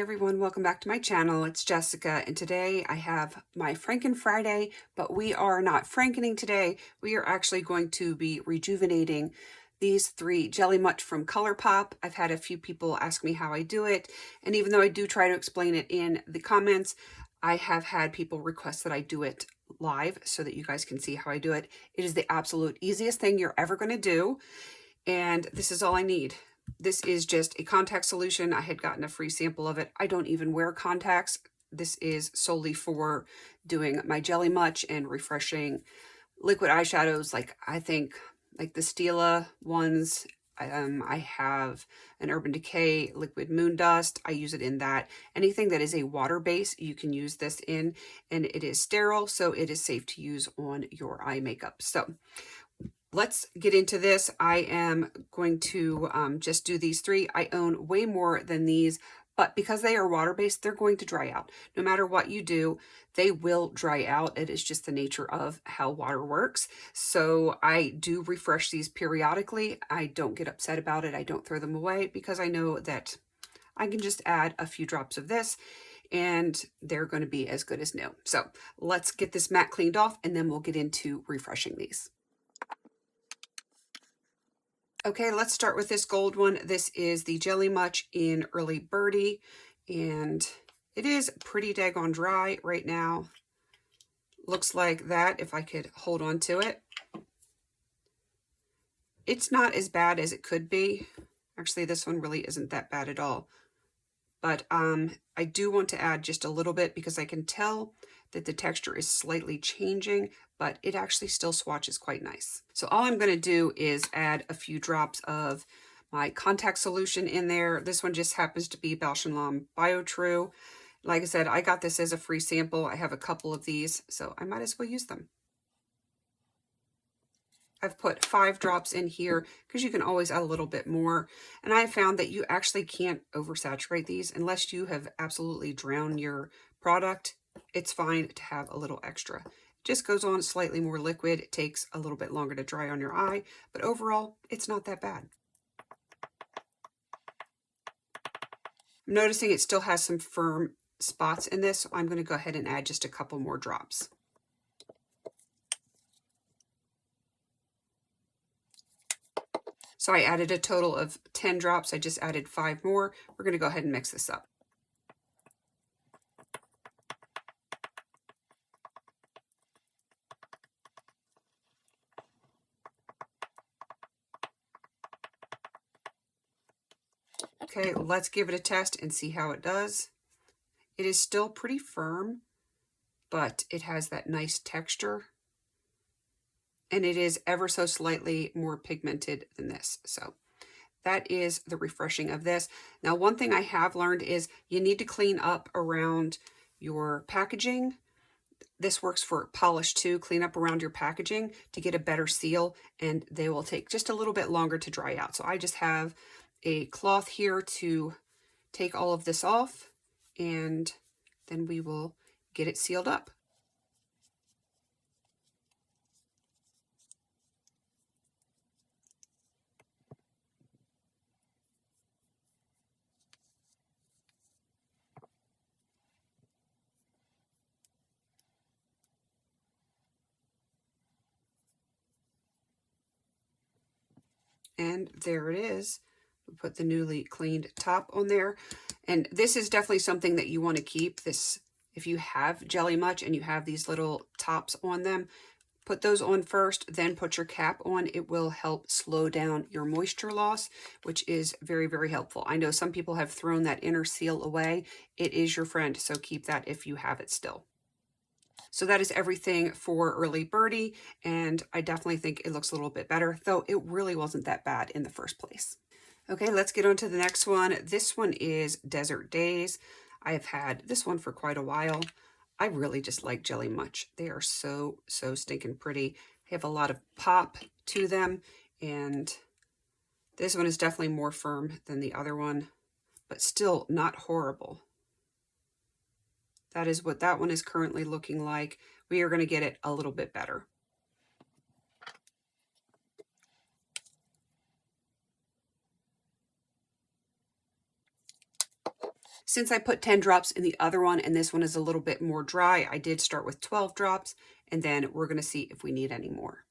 everyone, welcome back to my channel. It's Jessica, and today I have my Franken Friday, but we are not Frankening today. We are actually going to be rejuvenating these 3 Jelly Much from ColourPop. I've had a few people ask me how I do it, and even though I do try to explain it in the comments, I have had people request that I do it live so that you guys can see how I do it. It is the absolute easiest thing you're ever going to do, and this is all I need. This is just a contact solution. I had gotten a free sample of it. I don't even wear contacts. This is solely for doing my Jelly Much and refreshing liquid eyeshadows. I think like the Stila ones. I have an Urban Decay Liquid Moon Dust. I use it in that. Anything that is a water base, you can use this in, and it is sterile, so it is safe to use on your eye makeup. So let's get into this. I am going to just do these 3. I own way more than these, but because they are water-based, they're going to dry out. No matter what you do, they will dry out. It is just the nature of how water works. So I do refresh these periodically. I don't get upset about it. I don't throw them away because I know that I can just add a few drops of this and they're going to be as good as new. So let's get this mat cleaned off and then we'll get into refreshing these. Okay, let's start with this gold one. This is the Jelly Much in Early Birdie, and it is pretty daggone dry right now. Looks like that if I could hold on to it. It's not as bad as it could be. Actually, this one really isn't that bad at all. But I do want to add just a little bit because I can tell that the texture is slightly changing, but it actually still swatches quite nice. So all I'm going to do is add a few drops of my contact solution in there. This one just happens to be Bausch & Lomb Bio True. Like I said, I got this as a free sample. I have a couple of these, so I might as well use them. I've put 5 drops in here because you can always add a little bit more. And I have found that you actually can't oversaturate these unless you have absolutely drowned your product. It's fine to have a little extra. It just goes on slightly more liquid. It takes a little bit longer to dry on your eye, but overall, it's not that bad. I'm noticing it still has some firm spots in this, so I'm going to go ahead and add just a couple more drops. So I added a total of 10 drops. I just added 5 more. We're going to go ahead and mix this up. Okay, let's give it a test and see how it does. It is still pretty firm, but it has that nice texture. And it is ever so slightly more pigmented than this. So that is the refreshing of this. Now, one thing I have learned is you need to clean up around your packaging. This works for polish too. Clean up around your packaging to get a better seal, and they will take just a little bit longer to dry out. So I just have a cloth here to take all of this off, and then we will get it sealed up. And there it is. We put the newly cleaned top on there. And this is definitely something that you want to keep. This, if you have Jelly Much and you have these little tops on them, put those on first, then put your cap on. It will help slow down your moisture loss, which is very, very helpful. I know some people have thrown that inner seal away. It is your friend, so keep that if you have it still. So that is everything for Early Birdie, and I definitely think it looks a little bit better, though it really wasn't that bad in the first place. Okay, let's get on to the next one. This one is Desert Days. I have had this one for quite a while. I really just like Jelly Much. They are so, so stinking pretty. They have a lot of pop to them, and this one is definitely more firm than the other one, but still not horrible. That is what that one is currently looking like. We are going to get it a little bit better. Since I put 10 drops in the other one and this one is a little bit more dry, I did start with 12 drops, and then we're going to see if we need any more.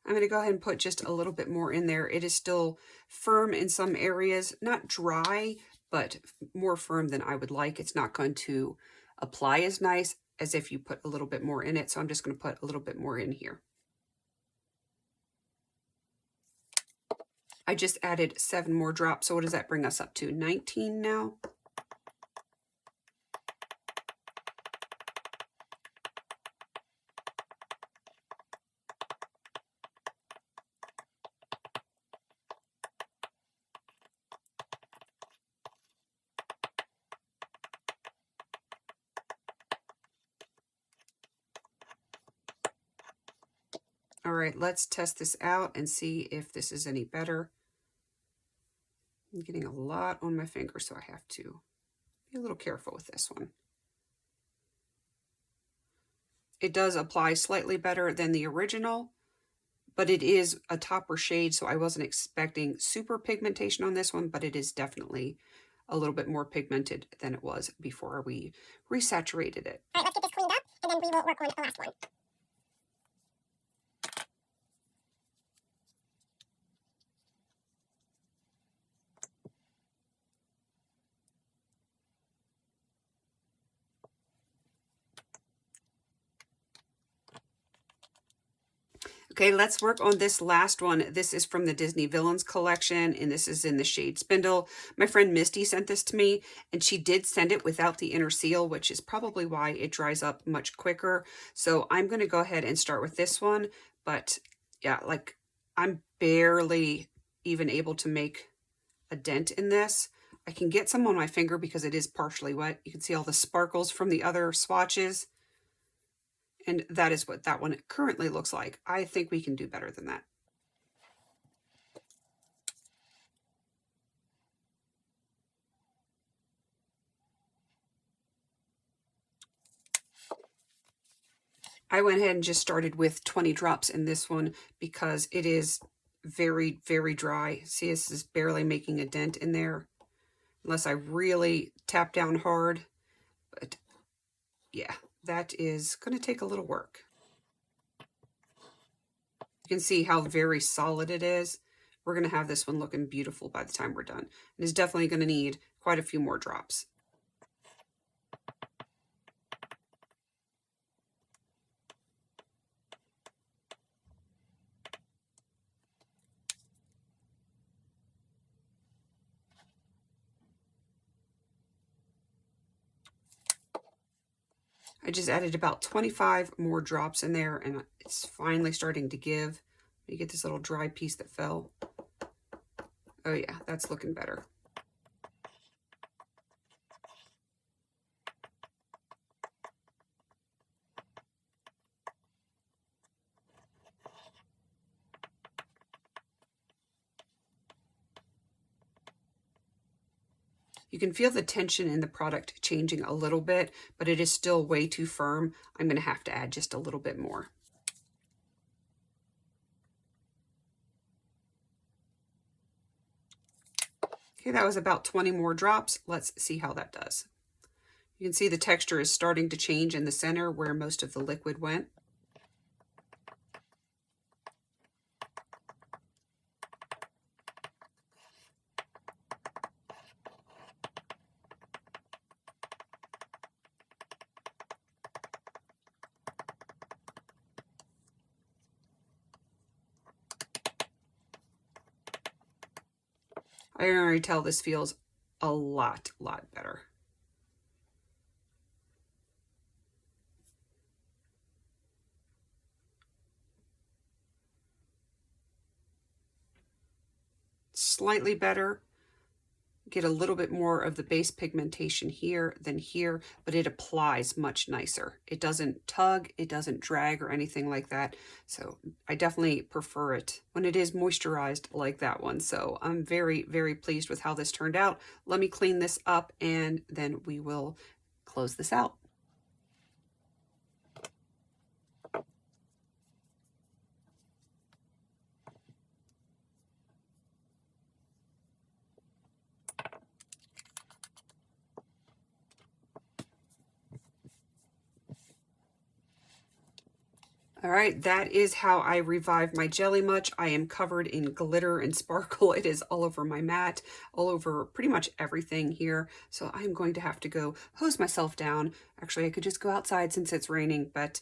I'm going to go ahead and put just a little bit more in there. It is still firm in some areas, not dry, but more firm than I would like. It's not going to apply as nice as if you put a little bit more in it. So I'm just going to put a little bit more in here. I just added 7 more drops. So what does that bring us up to? 19 now. All right, let's test this out and see if this is any better. I'm getting a lot on my finger, so I have to be a little careful with this one. It does apply slightly better than the original, but it is a topper shade, so I wasn't expecting super pigmentation on this one, but it is definitely a little bit more pigmented than it was before we resaturated it. All right, let's get this cleaned up, and then we will work on the last one. Okay, let's work on this last one. This is from the Disney Villains collection, and this is in the shade Spindle. My friend Misty sent this to me, and she did send it without the inner seal, which is probably why it dries up much quicker. So I'm going to go ahead and start with this one. But yeah, like I'm barely even able to make a dent in this. I can get some on my finger because it is partially wet. You can see all the sparkles from the other swatches. And that is what that one currently looks like. I think we can do better than that. I went ahead and just started with 20 drops in this one because it is very, very dry. See, this is barely making a dent in there unless I really tap down hard. But yeah, that is going to take a little work. You can see how very solid it is. We're going to have this one looking beautiful by the time we're done. It is definitely going to need quite a few more drops. I just added about 25 more drops in there, and it's finally starting to give. You get this little dry piece that fell. Oh yeah, that's looking better. You can feel the tension in the product changing a little bit, but it is still way too firm. I'm going to have to add just a little bit more. Okay, that was about 20 more drops. Let's see how that does. You can see the texture is starting to change in the center where most of the liquid went. I can already tell this feels a lot better. Slightly better, get a little bit more of the base pigmentation here than here, but it applies much nicer. It doesn't tug, it doesn't drag or anything like that. So I definitely prefer it when it is moisturized like that one. So I'm very, very pleased with how this turned out. Let me clean this up and then we will close this out. All right, that is how I revive my Jelly Much. I am covered in glitter and sparkle. It is all over my mat, all over pretty much everything here. So I'm going to have to go hose myself down. Actually, I could just go outside since it's raining, but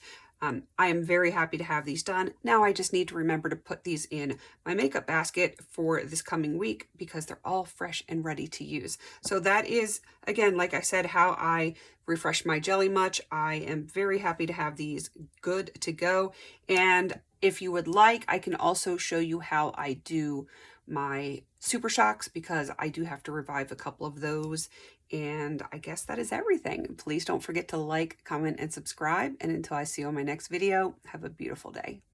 I am very happy to have these done. Now I just need to remember to put these in my makeup basket for this coming week because they're all fresh and ready to use. So that is, again, like I said, how I refresh my Jelly Much. I am very happy to have these good to go. And if you would like, I can also show you how I do my Super Shocks because I do have to revive a couple of those. And I guess that is everything. Please don't forget to like, comment, and subscribe. And until I see you on my next video, have a beautiful day.